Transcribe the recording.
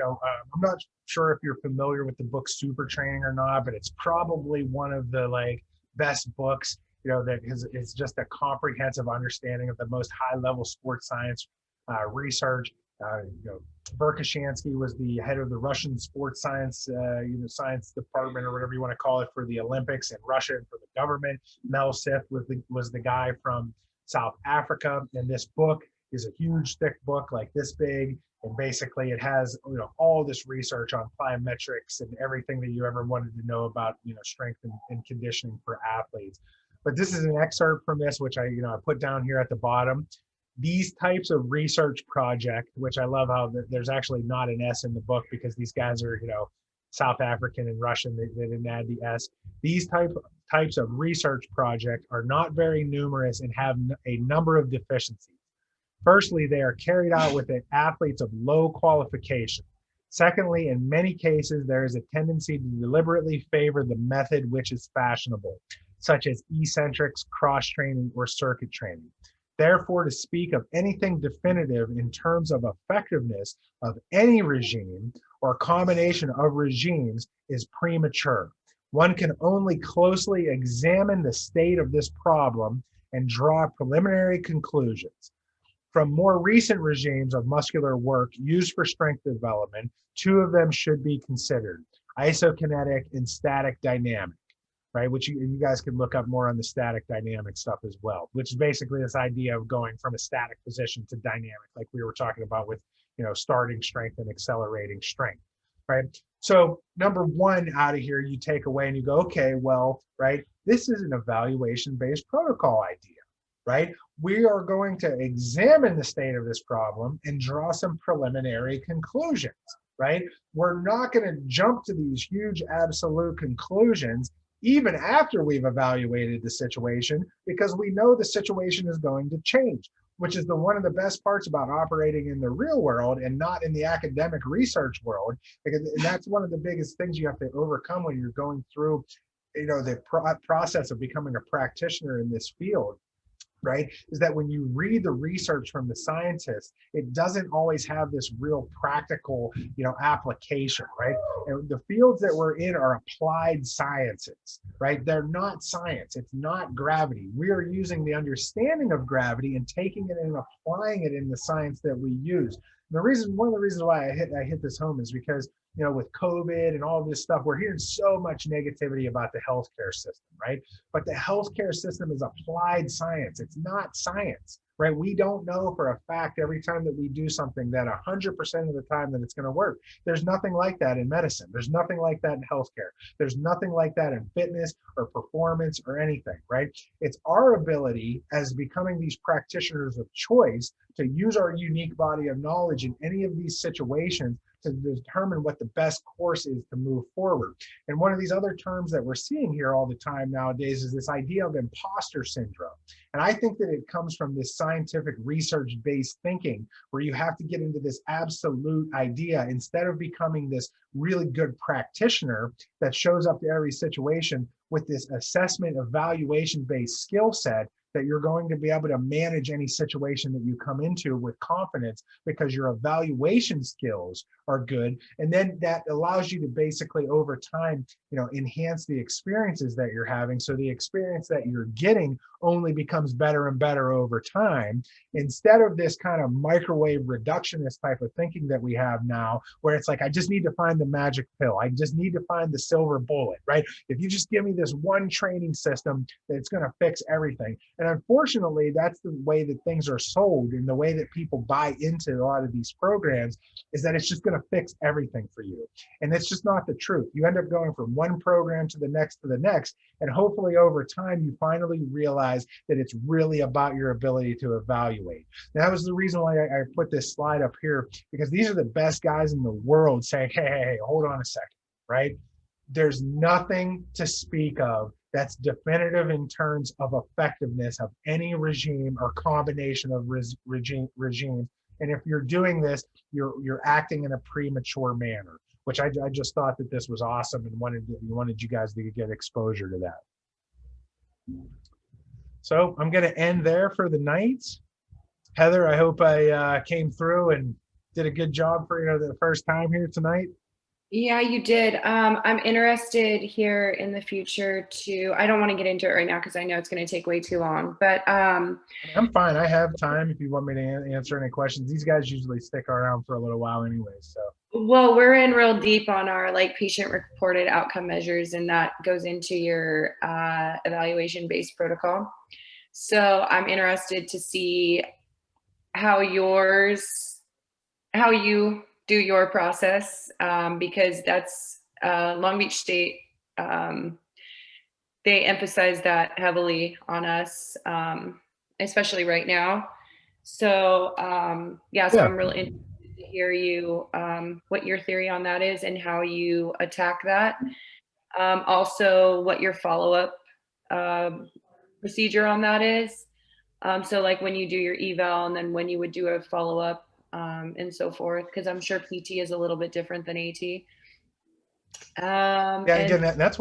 I'm not sure if you're familiar with the book Super Training or not, but it's probably one of the like best books, that is just a comprehensive understanding of the most high level sports science research. Uh, you know, Verkhoshansky was the head of the Russian sports science, science department or whatever you want to call it for the Olympics in Russia and for the government. Mel Sith was the guy from South Africa, and this book is a huge, thick book like this big, and basically it has all this research on plyometrics and everything that you ever wanted to know about strength and conditioning for athletes. But this is an excerpt from this, which I put down here at the bottom. These types of research project, which I love how there's actually not an S in the book because these guys are South African and Russian. They didn't add the S. These types of research projects are not very numerous and have a number of deficiencies. Firstly, they are carried out with athletes of low qualification. Secondly, in many cases, there is a tendency to deliberately favor the method which is fashionable, such as eccentrics, cross-training, or circuit training. Therefore, to speak of anything definitive in terms of effectiveness of any regime or combination of regimes is premature. One can only closely examine the state of this problem and draw preliminary conclusions. From more recent regimes of muscular work used for strength development, two of them should be considered: isokinetic and static dynamic, right? Which you guys can look up more on the static dynamic stuff as well, which is basically this idea of going from a static position to dynamic, like we were talking about with, starting strength and accelerating strength, right? So number one out of here, you take away and you go, okay, well, right, this is an evaluation-based protocol idea, right? We are going to examine the state of this problem and draw some preliminary conclusions, right? We're not going to jump to these huge absolute conclusions even after we've evaluated the situation, because we know the situation is going to change, which is one of the best parts about operating in the real world and not in the academic research world. And that's one of the biggest things you have to overcome when you're going through, the process of becoming a practitioner in this field, right? Is that when you read the research from the scientists, it doesn't always have this real practical, application, right? And the fields that we're in are applied sciences, right? They're not science. It's not gravity. We are using the understanding of gravity and taking it and applying it in the science that we use. And one of the reasons why I hit this home is because, with COVID and all this stuff, we're hearing so much negativity about the healthcare system, right? But the healthcare system is applied science. It's not science, right? We don't know for a fact every time that we do something that 100% of the time that it's going to work. There's nothing like that in medicine. There's nothing like that in healthcare. There's nothing like that in fitness or performance or anything, right? It's our ability as becoming these practitioners of choice to use our unique body of knowledge in any of these situations to determine what the best course is to move forward. And one of these other terms that we're seeing here all the time nowadays is this idea of imposter syndrome. And I think that it comes from this scientific research-based thinking where you have to get into this absolute idea instead of becoming this really good practitioner that shows up to every situation with this assessment evaluation-based skill set that you're going to be able to manage any situation that you come into with confidence because your evaluation skills are good. And then that allows you to basically over time, enhance the experiences that you're having. So the experience that you're getting only becomes better and better over time, instead of this kind of microwave reductionist type of thinking that we have now, where it's like, I just need to find the magic pill. I just need to find the silver bullet, right? If you just give me this one training system, it's going to fix everything. And unfortunately, that's the way that things are sold, and the way that people buy into a lot of these programs is that it's just going to fix everything for you. And it's just not the truth. You end up going from one program to the next, and hopefully over time, you finally realize that it's really about your ability to evaluate. And that was the reason why I put this slide up here, because these are the best guys in the world saying, hey, hold on a second, right? There's nothing to speak of that's definitive in terms of effectiveness of any regime or combination of regimes. And if you're doing this, you're acting in a premature manner, which I just thought that this was awesome and wanted you guys to get exposure to that. So I'm going to end there for the night. Heather, I hope I came through and did a good job for, the first time here tonight. Yeah, you did. I'm interested here in the future to, I don't want to get into it right now because I know it's going to take way too long, but I'm fine. I have time if you want me to answer any questions. These guys usually stick around for a little while anyway. So, well, we're in real deep on our like patient reported outcome measures, and that goes into your evaluation based protocol. So I'm interested to see how how you do your process, because that's Long Beach State. Um, they emphasize that heavily on us, especially right now. So yeah, so yeah. I'm really interested to hear you what your theory on that is and how you attack that. Also, what your follow up procedure on that is. So like when you do your eval and then when you would do a follow up and so forth, because I'm sure PT is a little bit different than AT. Yeah. Again, And that's one